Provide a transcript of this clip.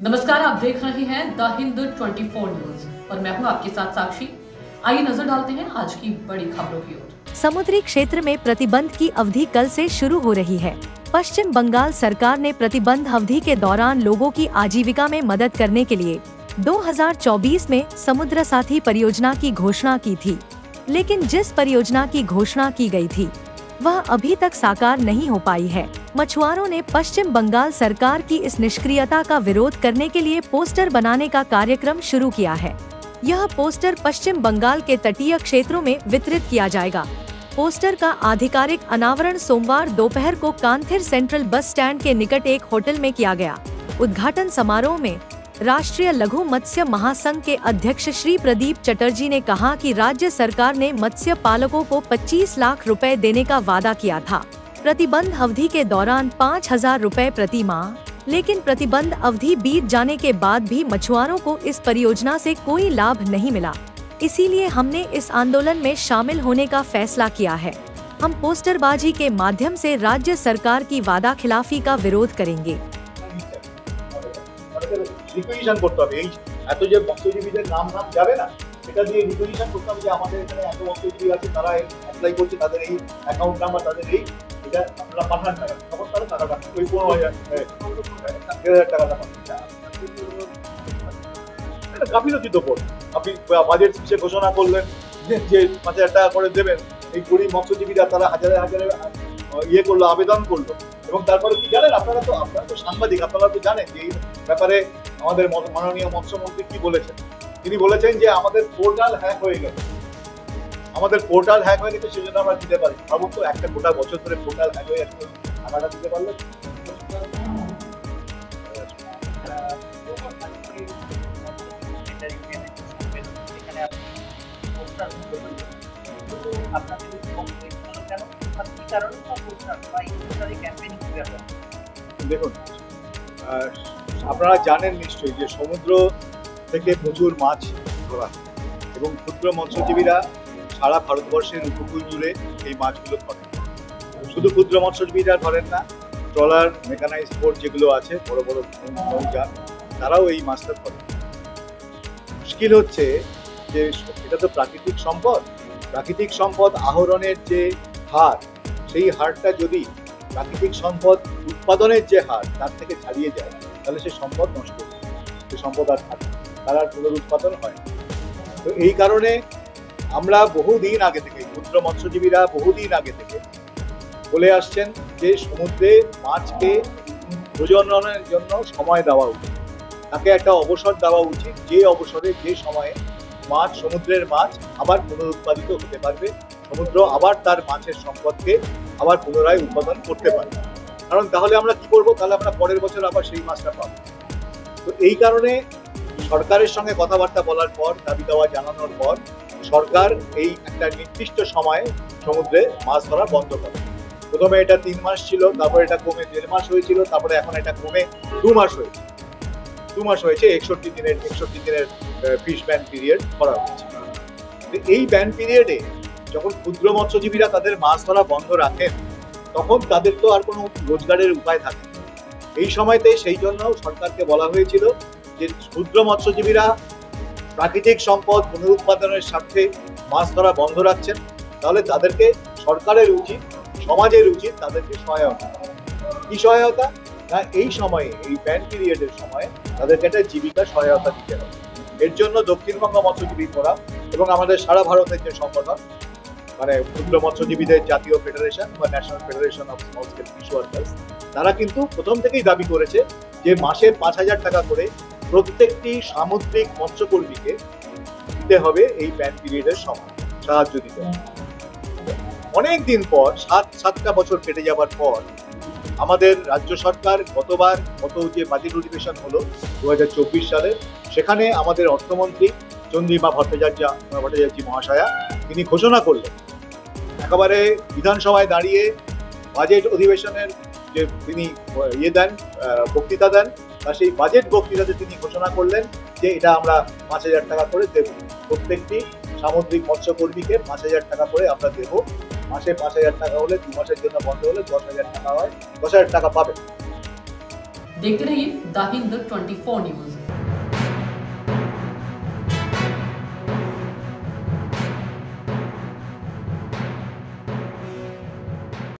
नमस्कार, आप देख रहे हैं द हिंद 24 न्यूज और मैं हूं आपके साथ साक्षी। आइए नजर डालते हैं आज की बड़ी खबरों की ओर। समुद्री क्षेत्र में प्रतिबंध की अवधि कल से शुरू हो रही है। पश्चिम बंगाल सरकार ने प्रतिबंध अवधि के दौरान लोगों की आजीविका में मदद करने के लिए 2024 में समुद्र साथी परियोजना की घोषणा की थी, लेकिन जिस परियोजना की घोषणा की गई थी वह अभी तक साकार नहीं हो पाई है। मछुआरों ने पश्चिम बंगाल सरकार की इस निष्क्रियता का विरोध करने के लिए पोस्टर बनाने का कार्यक्रम शुरू किया है। यह पोस्टर पश्चिम बंगाल के तटीय क्षेत्रों में वितरित किया जाएगा। पोस्टर का आधिकारिक अनावरण सोमवार दोपहर को कांथिर सेंट्रल बस स्टैंड के निकट एक होटल में किया गया। उद्घाटन समारोह में राष्ट्रीय लघु मत्स्य महासंघ के अध्यक्ष श्री प्रदीप चटर्जी ने कहा कि राज्य सरकार ने मत्स्य पालकों को 25 लाख रुपए देने का वादा किया था प्रतिबंध अवधि के दौरान 5,000 रुपए प्रति माह, लेकिन प्रतिबंध अवधि बीत जाने के बाद भी मछुआरों को इस परियोजना से कोई लाभ नहीं मिला। इसीलिए हमने इस आंदोलन में शामिल होने का फैसला किया है। हम पोस्टरबाजी के माध्यम से राज्य सरकार की वादा खिलाफी का विरोध करेंगे। রিকুইজিশন করতে হবে। এই এত যে মৎস্যজীবীদের নাম যাবে না, এটা দিয়ে রিকুইজিশন করতে হবে যে আমাদের এখানে এত মৎস্যজীবী আছে, তারা অ্যাপ্লাই করছে, তাদের এই অ্যাকাউন্ট নাম্বার, তাদের এই এটা আপনারা পাঠান টাকা, তখন তারা টাকা পাঠান, ওই 15,000 টাকা পাঠান। এটা গাফিলতি তো পড়ে। আপনি বাজেট সে ঘোষণা করলেন যে 5,000 টাকা করে দেবেন, এই গরিব মৎস্যজীবীরা তারা হাজারে হাজারে ইয়ে করলো, আবেদন করলো, এবং তারপরে কি জানেন, আপনারা তো সাংবাদিক, আপনারা তো জানেন যে এই ব্যাপারে আমাদের মাননীয় মৎস্যমন্ত্রী কি বলেছেন। তিনি বলেছেন যে আমাদের পোর্টাল হ্যাক হয়ে গেছে, আমাদের পোর্টাল হ্যাক হয়ে গেছে, সেজন্য আমরা দিতে পারি। ভাবুন তো, একটা গোটা বছর ধরে পোর্টাল হ্যাক হয়ে গেছে, টাকাটা দিতে পারলেন। দেখুন, আপনারা জানেন নিশ্চয়ই যে সমুদ্র থেকে প্রচুর মাছ ধরা এবং ক্ষুদ্র মৎস্যজীবীরা সারা ভারতবর্ষের উপকূল জুড়ে এই মাছগুলো ধরেন। শুধু ক্ষুদ্র মৎস্যজীবীরা ধরেন না, ট্রলার, মেকানাইজ বোট যেগুলো আছে, বড় বড় নৌযান, তারাও এই মাছটা ধরে। মুশকিল হচ্ছে যে এটা তো প্রাকৃতিক সম্পদ, প্রাকৃতিক সম্পদ আহরণের যে হার, সেই হারটা যদি প্রাকৃতিক সম্পদ উৎপাদনের যে হার তার থেকে ছাড়িয়ে যায়, তাহলে সে সম্পদ নষ্ট হয়ে যায়, সে সম্পদ আর থাকে, তার আর পুনরুৎপাদন হয় না। তো এই কারণে আমরা বহুদিন আগে থেকে, ক্ষুদ্র মৎস্যজীবীরা বহুদিন আগে থেকে বলে আসছেন যে সমুদ্রে মাছকে প্রজননের জন্য সময় দেওয়া উচিত, তাকে একটা অবসর দেওয়া উচিত, যে অবসরে, যে সময়ে মাছ, সমুদ্রের মাছ আবার পুনরুৎপাদিত হতে পারবে, সমুদ্র আবার তার মাছের সম্পদকে আবার পুনরায় উৎপাদন করতে পারবে। কারণ তাহলে আমরা কি করবো, তাহলে আমরা পরের বছর আবার সেই মাছটা পাবো। তো এই কারণে সরকারের সঙ্গে কথাবার্তা বলার পর, দাবি দেওয়া জানানোর পর, সরকার এই একটা নির্দিষ্ট সময়ে সমুদ্রে মাছ ধরা বন্ধ করে। প্রথমে এটা 3 মাস ছিল, তারপর এটা কমে 1.5 মাস হয়েছিল, তারপরে এখন এটা কমে 2 মাস হয়েছে। 2 মাস হয়েছে, 61 দিনের ফিশ ব্যান পিরিয়ড করা হয়েছে। এই ব্যান পিরিয়ডে যখন ক্ষুদ্র মৎস্যজীবীরা তাদের মাছ ধরা বন্ধ রাখেন, তখন তাদের তো আর কোনো রোজগারের উপায় থাকে না। এই সময়তে সেই জন্য সরকারকে বলা হয়েছিল যে ক্ষুদ্র মৎস্যজীবীরা প্রাকৃতিক সম্পদ পুনরুৎপাদনের স্বার্থে মাছ ধরা বন্ধ রাখছেন, তাহলে তাদেরকে সরকারের উচিত, সমাজের উচিত তাদেরকে সহায়তা। কি সহায়তা? না, এই সময়ে, এই ব্যান পিরিয়ডের সময়ে তাদেরকে একটা জীবিকা সহায়তা দিতে হবে। এর জন্য দক্ষিণবঙ্গ মৎস্যজীবী ফোরাম এবং আমাদের সারা ভারতের যে সংগঠন, মানে ক্ষুদ্র মৎস্যজীবীদের জাতীয় ফেডারেশন বা national federation of small scale fish workers, তারা কিন্তু প্রথম থেকেই দাবি করেছে যে মাসে 5,000 টাকা করে প্রত্যেকটি সামুদ্রিক মৎস্যকর্মীকে দিতে হবে এই ব্যান পিরিয়ডের সময়, সাহায্য দিতে হবে। অনেক দিন পর, 7টা বছর কেটে যাবার পর, আমাদের রাজ্য সরকার গত যে বাজেট অধিবেশন হলো 2024 সালে, সেখানে আমাদের অর্থমন্ত্রী চন্দ্রিমা ভট্টাচার্য মহাশয়া তিনি ঘোষণা করলেন, একেবারে বিধানসভায় দাঁড়িয়ে বাজেট অধিবেশনের যে তিনি বক্তৃতা দেন, তা সেই বাজেট বক্তৃতাতে তিনি ঘোষণা করলেন যে এটা আমরা 5,000 টাকা করে দেব, প্রত্যেকটি সামুদ্রিক মৎস্যকর্মীকে 5,000 টাকা করে আমরা দেব। মাসে 5,000 টাকা হলে 2 মাসের জন্য বন্ধ হলে 10,000 টাকা হয়, 10,000 টাকা পাবে। देखते रहिए द हिंद 24 न्यूज।